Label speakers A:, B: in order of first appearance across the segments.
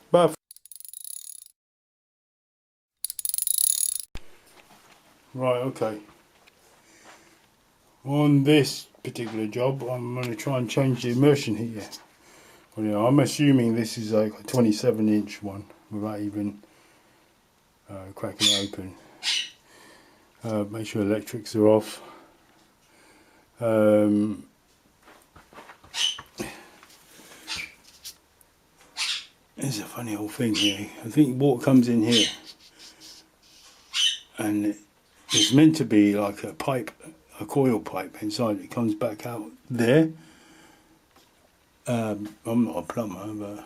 A: But right, okay. On this particular job, I'm going to try and change the immersion here. Well, yeah, I'm assuming this is like a 27-inch one without even cracking it open. Make sure electrics are off. It's a funny old thing here. I think water comes in here, and it's meant to be like a pipe, a coil pipe inside. It comes back out there. I'm not a plumber, but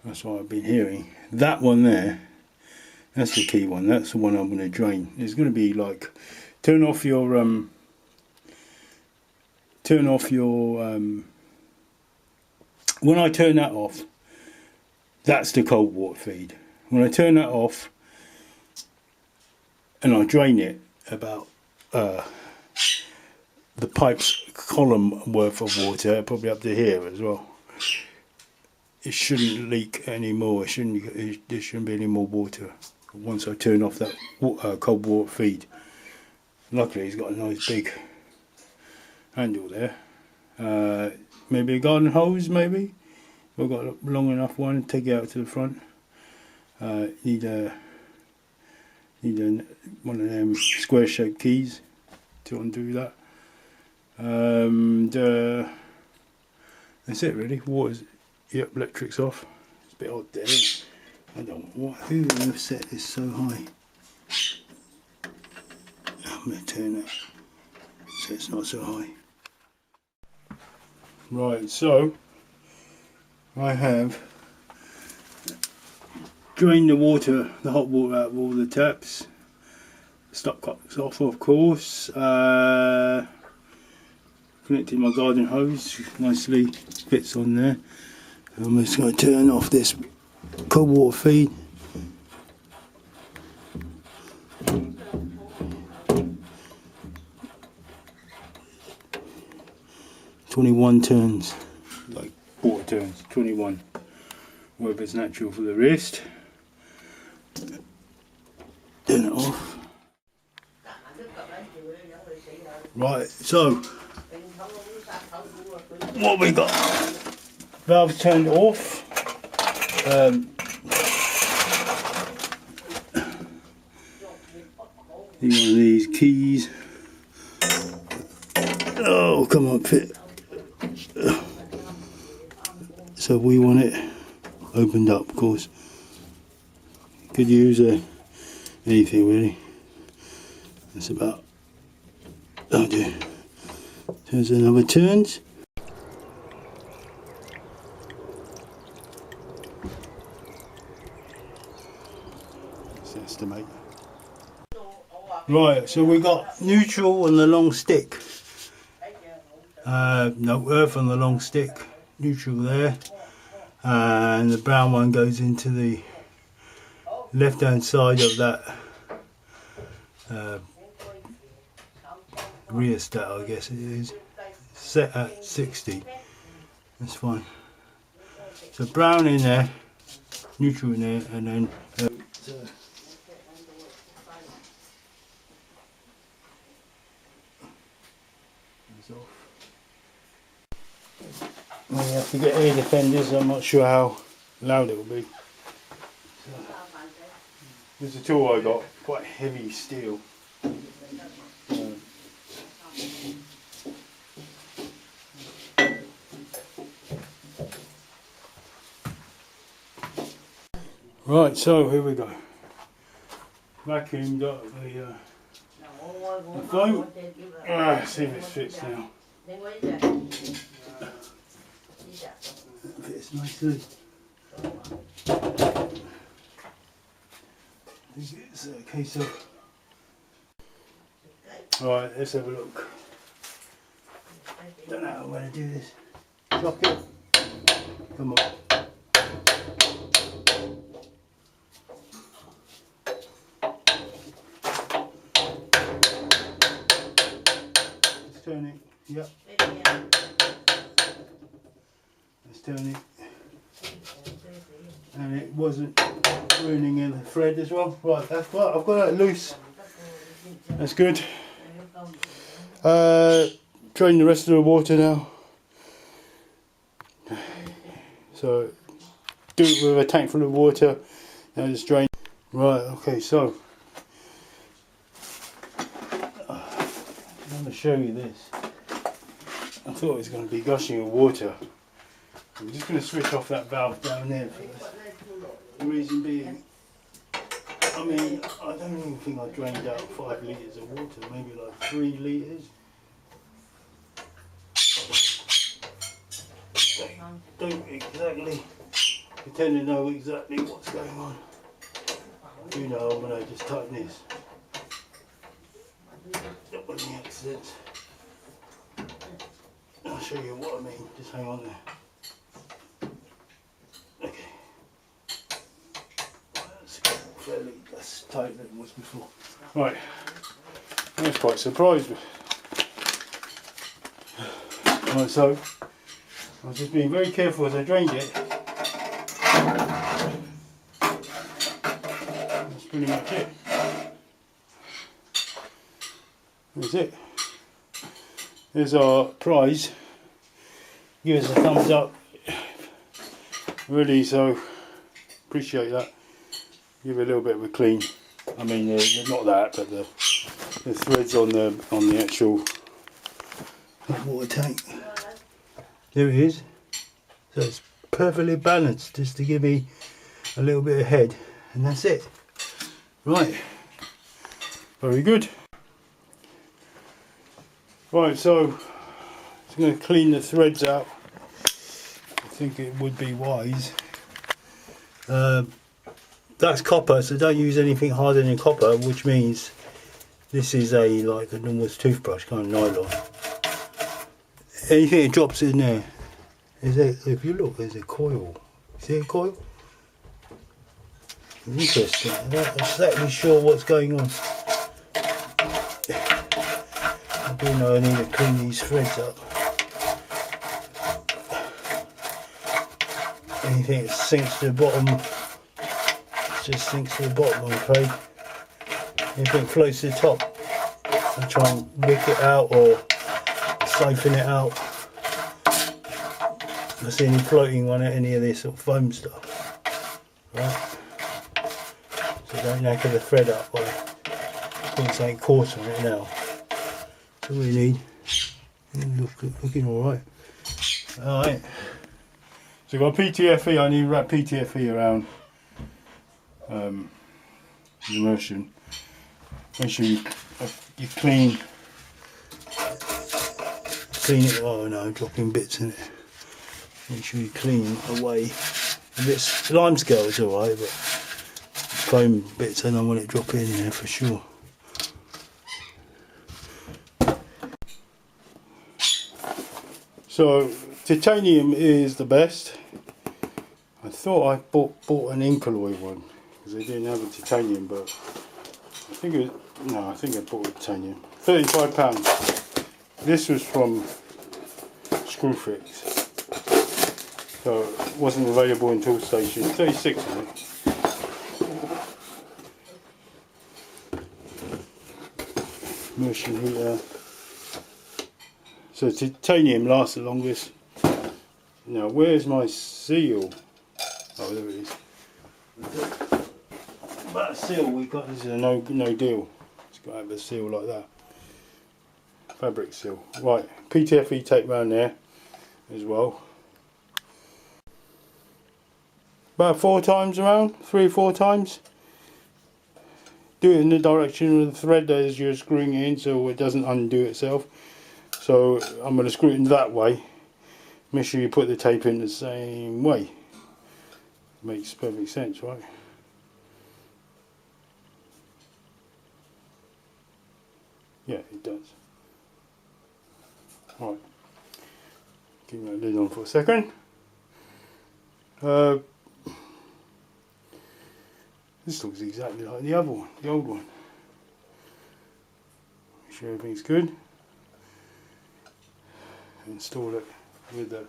A: that's what I've been hearing. That one there, that's the key one. That's the one I'm going to drain. It's going to be like, turn off your when I turn that off, that's the cold water feed. When I turn that off and I drain it about the pipe's column worth of water, probably up to here as well, it shouldn't leak anymore. There shouldn't be any more water once I turn off that cold water feed. Luckily it's got a nice big handle there. Maybe a garden hose, maybe. I've got a long enough one to take it out to the front. Need one of them square shaped keys to undo that. That's it really. Water's, yep, electric's off. It's a bit odd there. I don't know who would have set this so high. I'm going to turn it so it's not so high. Right, so I have drained the water, the hot water out of all the taps. Stopcock's off, of course. Connected my garden hose, nicely fits on there. I'm just going to turn off this cold water feed. "21 turns, like water turns, 21. Whether it's natural for the wrist. Turn it off. Right, so what we got? Valves turned off. One of these keys. Oh, come on, fit. So we want it opened up, of course. Could use anything really. That's about. Oh dear. There's another turns. Let's estimate. Right, so we got neutral on the long stick. No, earth on the long stick. Neutral there. And the brown one goes into the left hand side of that rheostat, I guess it is, set at 60. That's fine. So brown in there, neutral in there, and then we have to get air defenders. I'm not sure how loud it will be. There's a tool I got, quite heavy steel. Right, so here we go. Vacuumed up the foam. See if it fits now. Fits nicely. It's a case of. Right, let's have a look. Don't know how I'm going to do this. Lock it. Come on. Let's turn it. Yep. Let's turn it. and it wasn't ruining in the thread as well. Right, I've got that loose. That's good. Drain the rest of the water now. So do it with a tank full of water. Now just drain. Right, okay, so I'm going to show you this. I thought it was going to be gushing of water. I'm just going to switch off that valve down there first. The reason being, I mean, I don't even think I drained out 5 litres of water, maybe like 3 litres. Don't exactly pretend to know exactly what's going on. You know when I just tighten this. Don't want any accidents. I'll show you what I mean, just hang on there. Okay. That's fairly less tight than it was before. Right. I was quite surprised. Right, so I was just being very careful as I drained it. That's pretty much it. That's it. There's our prize. Give us a thumbs up. Really, so appreciate that. Give it a little bit of a clean. I mean, not that, but the threads on the actual water tank. There it is. So it's perfectly balanced, just to give me a little bit of head, and that's it. Right. Very good. Right, so I'm going to clean the threads out. I think it would be wise. That's copper, so don't use anything harder than copper, which means this is like a normal toothbrush, kind of nylon. Anything that drops in there, if you look, there's a coil. See a coil? Interesting. I'm not exactly sure what's going on. I do know I need to clean these threads up. Anything that sinks to the bottom, just sinks to the bottom, I'm afraid. Anything floats to the top, I try and wick it out or siphon it out. I see any floating on it, any of this sort of foam stuff. Right? So don't knacker the thread up by putting something coarse on it now. That's all we need. Looking alright. Alright. So we've got PTFE, I need to wrap PTFE around Immersion. Make sure you clean it. Oh no, I'm dropping bits in it. Make sure you clean away. If it's lime scale, it's alright, but foam bits I don't want it dropping in there for sure. So titanium is the best. I thought I bought an Incaloy one because they didn't have a titanium, but I think I think I bought a titanium. £35. This was from Screwfix, so it wasn't available in Toolstation. 36 I think. Immersion heater. So titanium lasts the longest. Now where's my seal? Oh, there it is. That seal we got, this is a no deal. It's got to have a seal like that. Fabric seal. Right, PTFE tape around there as well. About 4 times around, 3 or 4 times. Do it in the direction of the thread as you're screwing it in so it doesn't undo itself. So I'm going to screw it in that way. Make sure you put the tape in the same way. Makes perfect sense, right? Yeah, it does. Right. Keep that lid on for a second. This looks exactly like the other one, the old one. Make sure everything's good. Install it with the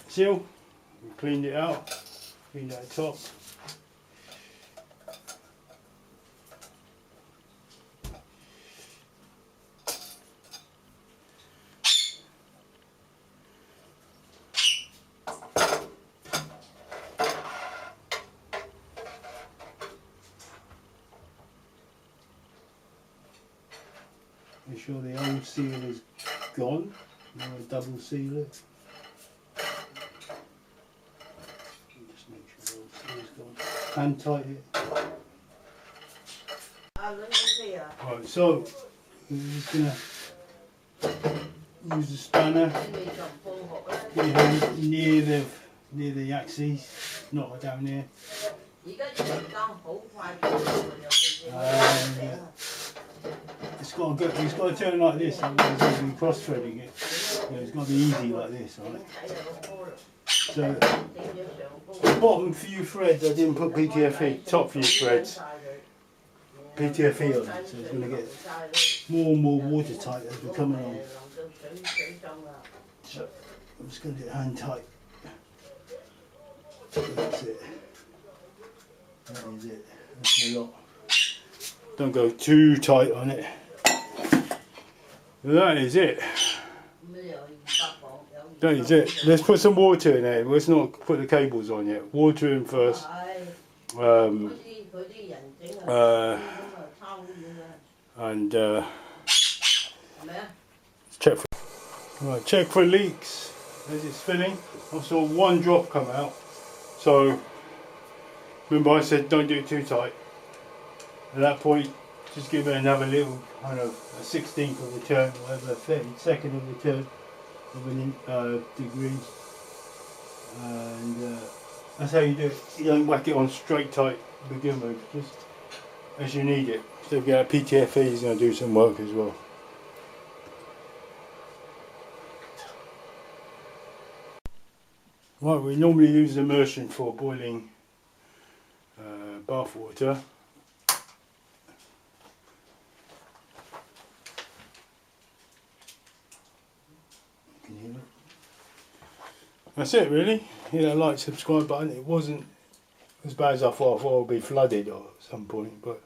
A: seal. We cleaned it out. clean that top. Make sure the old seal is gone. Now I double seal it. Just make sure the old seal is gone. Hand tight it. Right, so we're just gonna use the spanner. Get your hand near the axis, not down here. And it's got to turn like this, otherwise you'll be cross threading it. Yeah, it's got to be easy like this, right? So the bottom few threads I didn't put PTFE, top few threads PTFE on it, so it's going to get more and more watertight as we come along. So I'm just going to do it hand tight. That's it. That is it. That's a lot. Don't go too tight on it. That is it. That is it. Let's put some water in there. Let's not put the cables on yet. Water in first. And check for leaks as it's filling. I saw one drop come out. So remember I said don't do it too tight. At that point, just give it another little, I don't know, a 16th of a turn, whatever, 32nd of a turn of an degree, and that's how you do it. You don't whack it on straight tight to begin with, just as you need it. So if you get a PTFE, is going to do some work as well. Right, we normally use immersion for boiling bath water. That's it really. Hit that like, subscribe button. It wasn't as bad as I thought. I thought it would be flooded at some point, but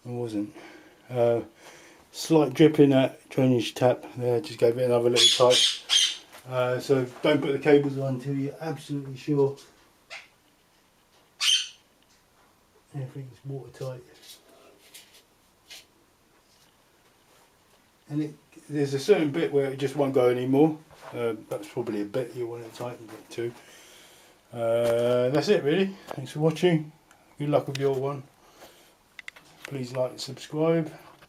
A: it wasn't. Slight drip in that drainage tap there, just gave it another little tight. So don't put the cables on until you're absolutely sure everything's watertight. And there's a certain bit where it just won't go anymore. That's probably a bit you want to tighten it to. That's it really. Thanks for watching. Good luck with your one. Please like and subscribe.